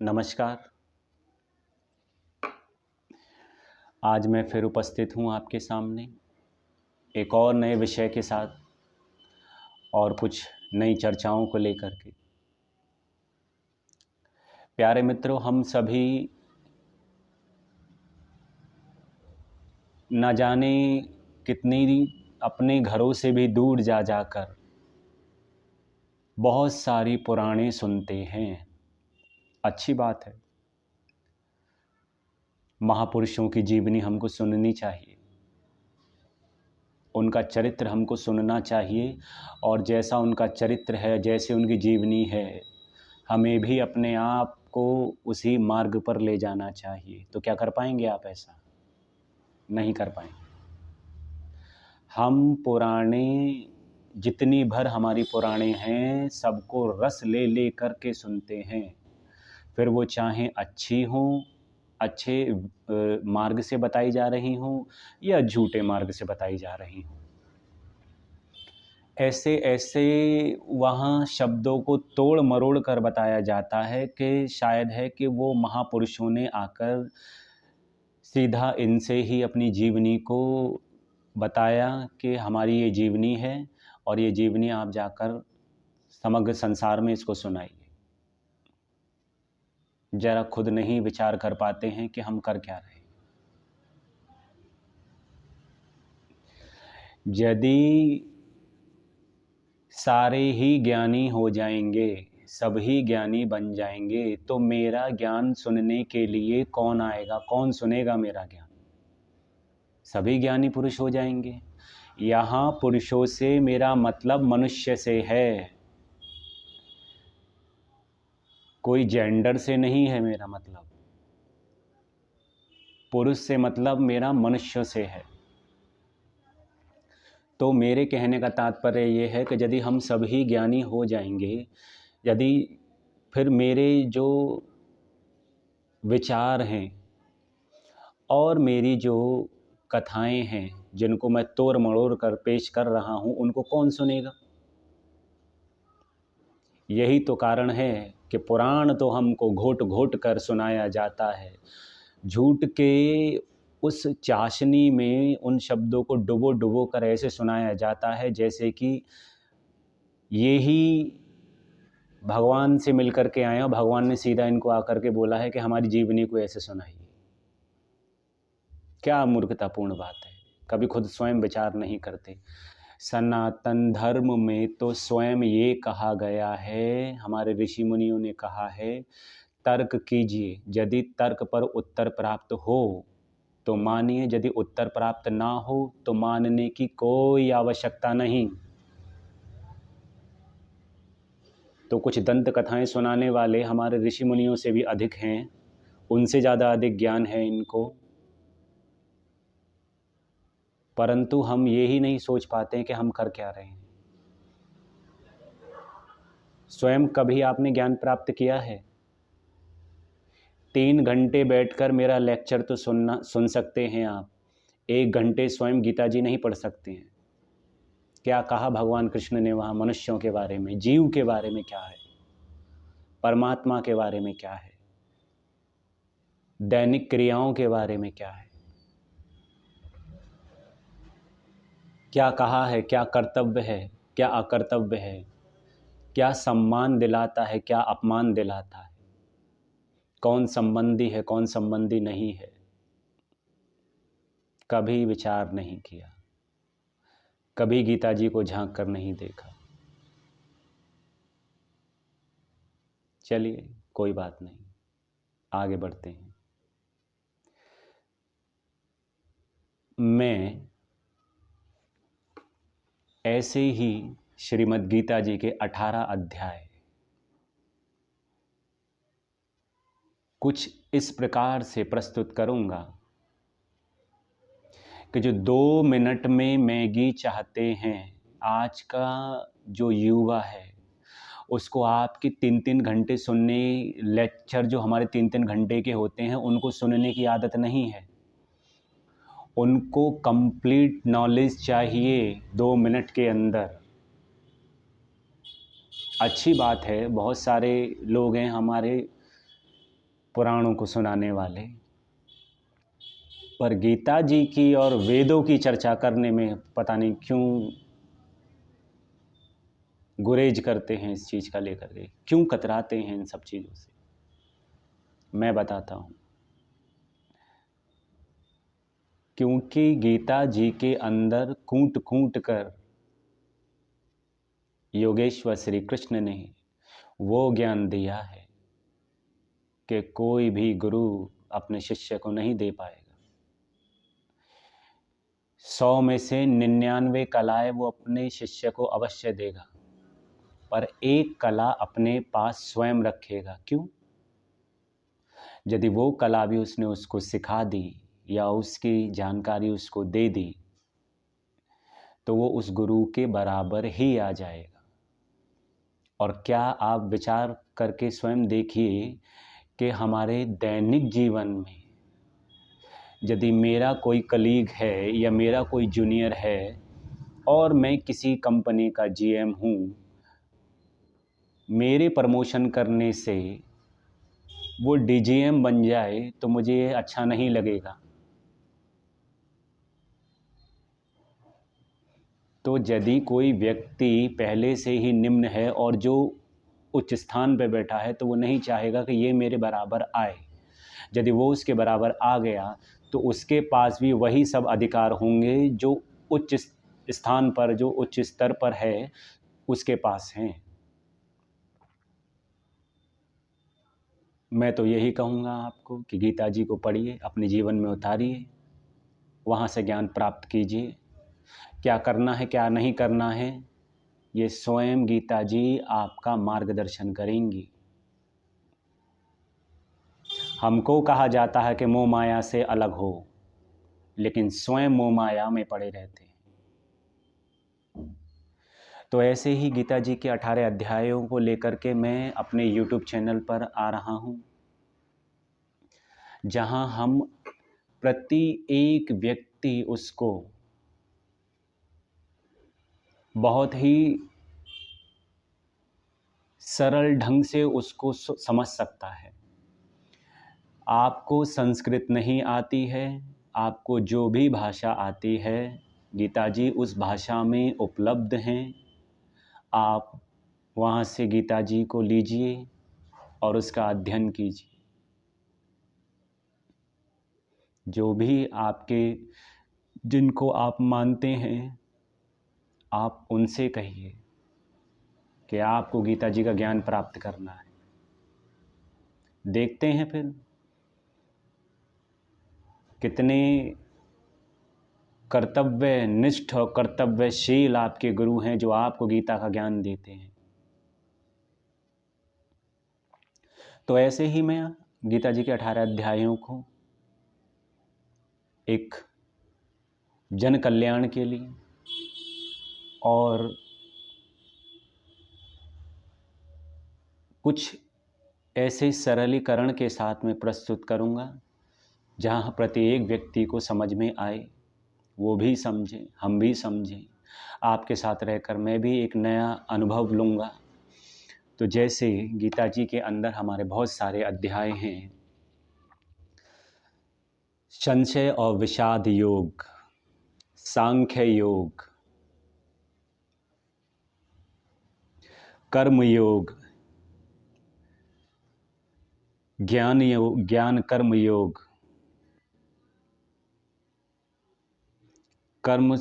नमस्कार। आज मैं फिर उपस्थित हूँ आपके सामने एक और नए विषय के साथ और कुछ नई चर्चाओं को लेकर के। प्यारे मित्रों, हम सभी न जाने कितनी अपने घरों से भी दूर जा जाकर बहुत सारी पुराणे सुनते हैं। अच्छी बात है, महापुरुषों की जीवनी हमको सुननी चाहिए, उनका चरित्र हमको सुनना चाहिए और जैसा उनका चरित्र है, जैसे उनकी जीवनी है, हमें भी अपने आप को उसी मार्ग पर ले जाना चाहिए। तो क्या कर पाएंगे आप ऐसा? नहीं कर पाएंगे। हम पुराने जितनी भर हमारी पुराणे हैं सबको रस ले ले करके सुनते हैं, फिर वो चाहे अच्छी हों, अच्छे मार्ग से बताई जा रही हों या झूठे मार्ग से बताई जा रही हों। ऐसे ऐसे वहाँ शब्दों को तोड़ मरोड़ कर बताया जाता है कि शायद है कि वो महापुरुषों ने आकर सीधा इनसे ही अपनी जीवनी को बताया कि हमारी ये जीवनी है और ये जीवनी आप जाकर समग्र संसार में इसको सुनाइए। जरा खुद नहीं विचार कर पाते हैं कि हम कर क्या रहे हैं। यदि सारे ही ज्ञानी हो जाएंगे, सभी ज्ञानी बन जाएंगे, तो मेरा ज्ञान सुनने के लिए कौन आएगा? कौन सुनेगा मेरा ज्ञान? सभी ज्ञानी पुरुष हो जाएंगे। यहाँ पुरुषों से मेरा मतलब मनुष्य से है, कोई जेंडर से नहीं है मेरा मतलब। पुरुष से मतलब मेरा मनुष्य से है। तो मेरे कहने का तात्पर्य ये है कि यदि हम सभी ज्ञानी हो जाएंगे, यदि फिर मेरे जो विचार हैं और मेरी जो कथाएं हैं जिनको मैं तोड़ मरोड़ कर पेश कर रहा हूँ, उनको कौन सुनेगा? यही तो कारण है कि पुराण तो हमको घोट घोट कर सुनाया जाता है। झूठ के उस चाशनी में उन शब्दों को डुबो डुबो कर ऐसे सुनाया जाता है जैसे कि ये ही भगवान से मिल कर के आए और भगवान ने सीधा इनको आकर के बोला है कि हमारी जीवनी को ऐसे सुनाइए। क्या मूर्खतापूर्ण बात है। कभी खुद स्वयं विचार नहीं करते। सनातन धर्म में तो स्वयं ये कहा गया है, हमारे ऋषि मुनियों ने कहा है, तर्क कीजिए, यदि तर्क पर उत्तर प्राप्त हो तो मानिए, यदि उत्तर प्राप्त ना हो तो मानने की कोई आवश्यकता नहीं। तो कुछ दंत कथाएं सुनाने वाले हमारे ऋषि मुनियों से भी अधिक हैं, उनसे ज़्यादा अधिक ज्ञान है इनको, परंतु हम ये ही नहीं सोच पाते हैं कि हम कर क्या रहे हैं। स्वयं कभी आपने ज्ञान प्राप्त किया है? 3 घंटे बैठकर मेरा लेक्चर तो सुन सकते हैं आप, 1 घंटे स्वयं गीता जी नहीं पढ़ सकते हैं। क्या कहा भगवान कृष्ण ने वहाँ मनुष्यों के बारे में, जीव के बारे में क्या है, परमात्मा के बारे में क्या है, दैनिक क्रियाओं के बारे में क्या है, क्या कहा है, क्या कर्तव्य है, क्या अकर्तव्य है, क्या सम्मान दिलाता है, क्या अपमान दिलाता है, कौन संबंधी है, कौन संबंधी नहीं है, कभी विचार नहीं किया, कभी गीता जी को झांक कर नहीं देखा। चलिए कोई बात नहीं, आगे बढ़ते हैं। मैं ऐसे ही श्रीमद् गीता जी के 18 अध्याय कुछ इस प्रकार से प्रस्तुत करूंगा कि जो 2 मिनट में मैगी चाहते हैं, आज का जो युवा है उसको आपकी 3-3 घंटे सुनने, लेक्चर जो हमारे 3-3 घंटे के होते हैं उनको सुनने की आदत नहीं है। उनको कंप्लीट नॉलेज चाहिए 2 मिनट के अंदर। अच्छी बात है, बहुत सारे लोग हैं हमारे पुराणों को सुनाने वाले, पर गीता जी की और वेदों की चर्चा करने में पता नहीं क्यों गुरेज करते हैं, इस चीज़ का लेकर के क्यों कतराते हैं इन सब चीज़ों से। मैं बताता हूँ, क्योंकि गीता जी के अंदर कूट कूट कर योगेश्वर श्री कृष्ण ने वो ज्ञान दिया है कि कोई भी गुरु अपने शिष्य को नहीं दे पाएगा। 100 में से 99 कलाएं वो अपने शिष्य को अवश्य देगा, पर एक कला अपने पास स्वयं रखेगा। क्यों? यदि वो कला भी उसने उसको सिखा दी या उसकी जानकारी उसको दे दी तो वो उस गुरु के बराबर ही आ जाएगा। और क्या आप विचार करके स्वयं देखिए कि हमारे दैनिक जीवन में यदि मेरा कोई कलीग है या मेरा कोई जूनियर है और मैं किसी कंपनी का जीएम हूँ, मेरे प्रमोशन करने से वो डीजीएम बन जाए तो मुझे ये अच्छा नहीं लगेगा। तो यदि कोई व्यक्ति पहले से ही निम्न है और जो उच्च स्थान पर बैठा है तो वो नहीं चाहेगा कि ये मेरे बराबर आए। यदि वो उसके बराबर आ गया तो उसके पास भी वही सब अधिकार होंगे जो उच्च स्थान पर, जो उच्च स्तर पर है, उसके पास हैं। मैं तो यही कहूँगा आपको कि गीता जी को पढ़िए, अपने जीवन में उतारिए, वहाँ से ज्ञान प्राप्त कीजिए। क्या करना है क्या नहीं करना है ये स्वयं गीता जी आपका मार्गदर्शन करेंगी। हमको कहा जाता है कि मोह माया से अलग हो, लेकिन स्वयं मोह माया में पड़े रहते हैं। तो ऐसे ही गीता जी के 18 अध्यायों को लेकर के मैं अपने YouTube चैनल पर आ रहा हूँ, जहाँ हम प्रति एक व्यक्ति उसको बहुत ही सरल ढंग से उसको समझ सकता है। आपको संस्कृत नहीं आती है, आपको जो भी भाषा आती है, गीता जी उस भाषा में उपलब्ध हैं। आप वहाँ से गीता जी को लीजिए और उसका अध्ययन कीजिए। जो भी आपके, जिनको आप मानते हैं, आप उनसे कहिए कि आपको गीता जी का ज्ञान प्राप्त करना है। देखते हैं फिर कितने कर्तव्यनिष्ठ और कर्तव्यशील आपके गुरु हैं जो आपको गीता का ज्ञान देते हैं। तो ऐसे ही मैं गीता जी के 18 अध्यायों को एक जन कल्याण के लिए और कुछ ऐसे सरलीकरण के साथ में प्रस्तुत करूँगा जहाँ प्रत्येक व्यक्ति को समझ में आए, वो भी समझें, हम भी समझें। आपके साथ रहकर मैं भी एक नया अनुभव लूँगा। तो जैसे गीता जी के अंदर हमारे बहुत सारे अध्याय हैं, संशय और विषाद योग, सांख्य योग, कर्म योग, ज्ञान योग, ज्ञान कर्म योग, कर्म